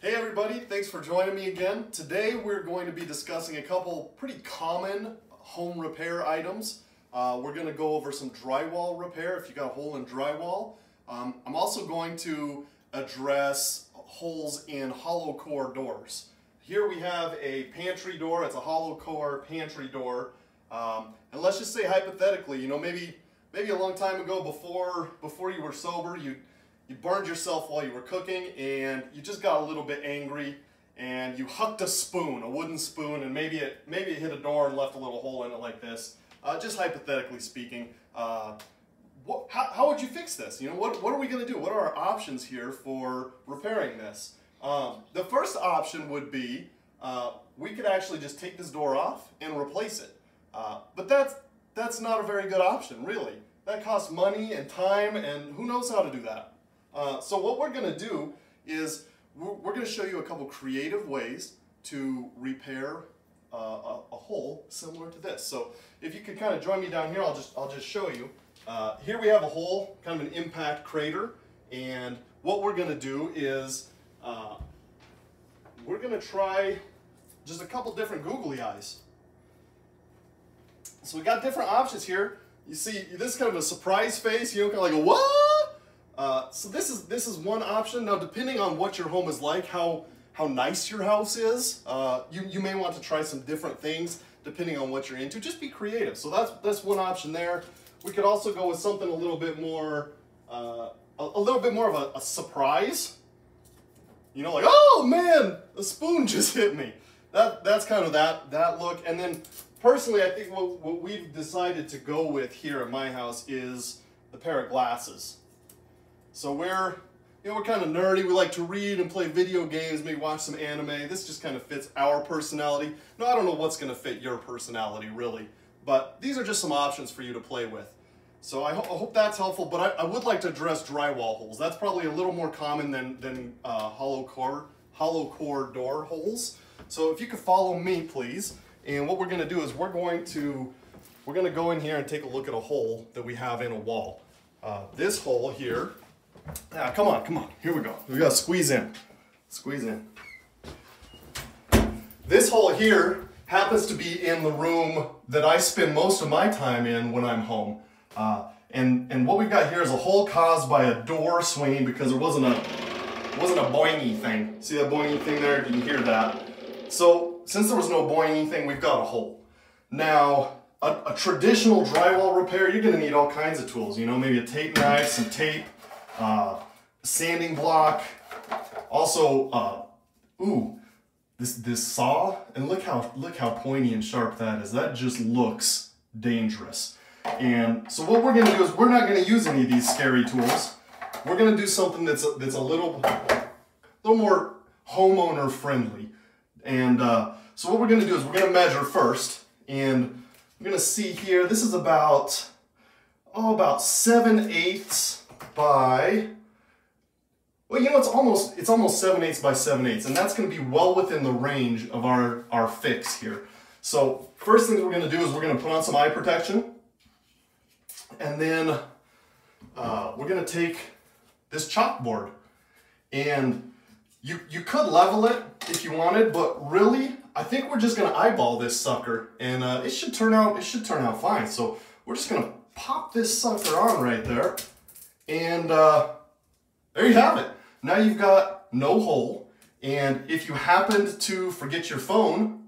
Hey everybody, thanks for joining me again. Today we're going to be discussing a couple pretty common home repair items. We're going to go over some drywall repair if you got a hole in drywall. I'm also going to address holes in hollow core doors. Here we have a pantry door. It's a hollow core pantry door. And let's just say hypothetically, maybe a long time ago before you were sober, you burned yourself while you were cooking and you just got a little bit angry and you hucked a spoon, a wooden spoon, and maybe it hit a door and left a little hole in it like this. Just hypothetically speaking, how would you fix this? What are we going to do? What are our options here for repairing this? The first option would be we could actually just take this door off and replace it. But that's not a very good option, really. That costs money and time, and who knows how to do that. So what we're going to do is we're going to show you a couple creative ways to repair a hole similar to this. So if you could kind of join me down here, I'll just show you. Here we have a hole, kind of an impact crater, and what we're going to do is we're going to try just a couple different googly eyes. So we got different options here. You see, this is kind of a surprise face, kind of like a what? So this is one option. Now, depending on what your home is like, how nice your house is, you may want to try some different things depending on what you're into. Just be creative. So that's one option there. We could also go with something a little bit more of a surprise. Like, oh man, a spoon just hit me. That's kind of that look. And then personally, I think what we've decided to go with here at my house is the pair of glasses. So we're kind of nerdy. We like to read and play video games, maybe watch some anime. This just kind of fits our personality. No, I don't know what's going to fit your personality, really. But these are just some options for you to play with. So I hope that's helpful. But I would like to address drywall holes. That's probably a little more common than hollow core door holes. So if you could follow me, please. And what we're going to do is we're going to go in here and take a look at a hole that we have in a wall. This hole here. Come on. Here we go. We gotta squeeze in. Squeeze in. This hole here happens to be in the room that I spend most of my time in when I'm home. And what we've got here is a hole caused by a door swinging because there wasn't a boingy thing. See that boingy thing there? You can hear that. So since there was no boingy thing, we've got a hole. Now, a traditional drywall repair, you're gonna need all kinds of tools. Maybe a tape knife, some tape, sanding block, also, this saw, and look how pointy and sharp that is. That just looks dangerous. And so what we're going to do is we're not going to use any of these scary tools. We're going to do something that's a little more homeowner friendly. And so what we're going to do is we're going to measure first, and we're going to see here. This is about 7/8 by, well, it's almost 7/8 by 7/8, and that's going to be well within the range of our fix here. So first thing we're going to do is we're going to put on some eye protection, and then we're going to take this chalkboard, and you could level it if you wanted, but really I think we're just going to eyeball this sucker, and it should turn out fine. So we're just going to pop this sucker on right there. And there you have it. Now you've got no hole, and if you happened to forget your phone,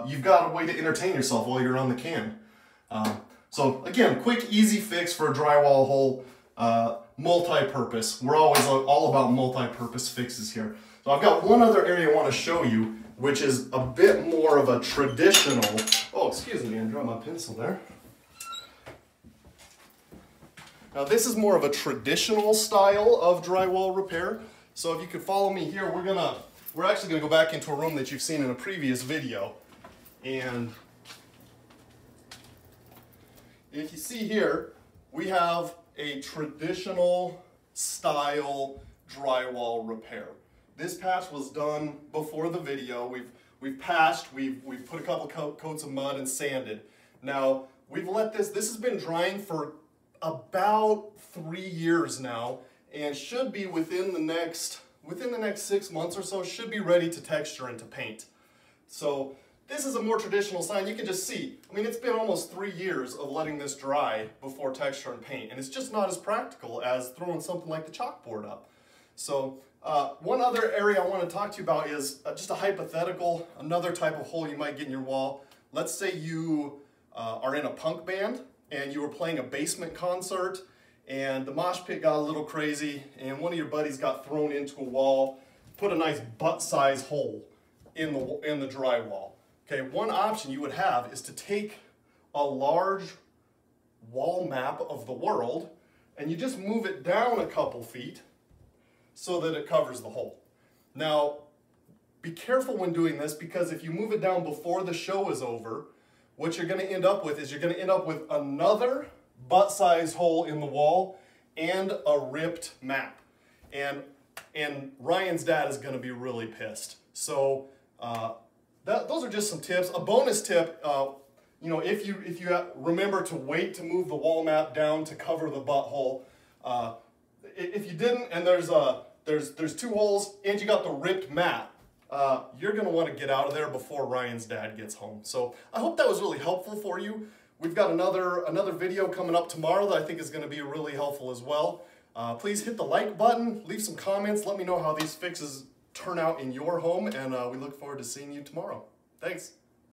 you've got a way to entertain yourself while you're on the can. So again, quick, easy fix for a drywall hole, multi-purpose. We're always all about multi-purpose fixes here. So I've got one other area I want to show you, which is a bit more of a traditional, oh, excuse me, I dropped my pencil there. Now this is more of a traditional style of drywall repair. So if you could follow me here, we're actually gonna go back into a room that you've seen in a previous video. And if you see here, we have a traditional style drywall repair. This patch was done before the video. We've patched, we've put a couple coats of mud and sanded. Now we've let this has been drying for about 3 years now, and should be within the next within the next 6 months or so, should be ready to texture and to paint. So this is a more traditional sign. You can just see, I mean, it's been almost 3 years of letting this dry before texture and paint, and it's just not as practical as throwing something like the chalkboard up. So one other area I want to talk to you about is just a hypothetical, another type of hole you might get in your wall. Let's say you are in a punk band and you were playing a basement concert and the mosh pit got a little crazy and one of your buddies got thrown into a wall, put a nice butt-size hole in the drywall. Okay, one option you would have is to take a large wall map of the world and you just move it down a couple feet so that it covers the hole. Now, be careful when doing this, because if you move it down before the show is over, what you're going to end up with is you're going to end up with another butt-sized hole in the wall and a ripped map. And Ryan's dad is going to be really pissed. So those are just some tips. A bonus tip, you know, if you remember to wait to move the wall map down to cover the butthole, if you didn't and there's 2 holes and you got the ripped map, you're going to want to get out of there before Ryan's dad gets home. So I hope that was really helpful for you. We've got another video coming up tomorrow that I think is going to be really helpful as well. Please hit the like button, leave some comments, let me know how these fixes turn out in your home, and we look forward to seeing you tomorrow. Thanks.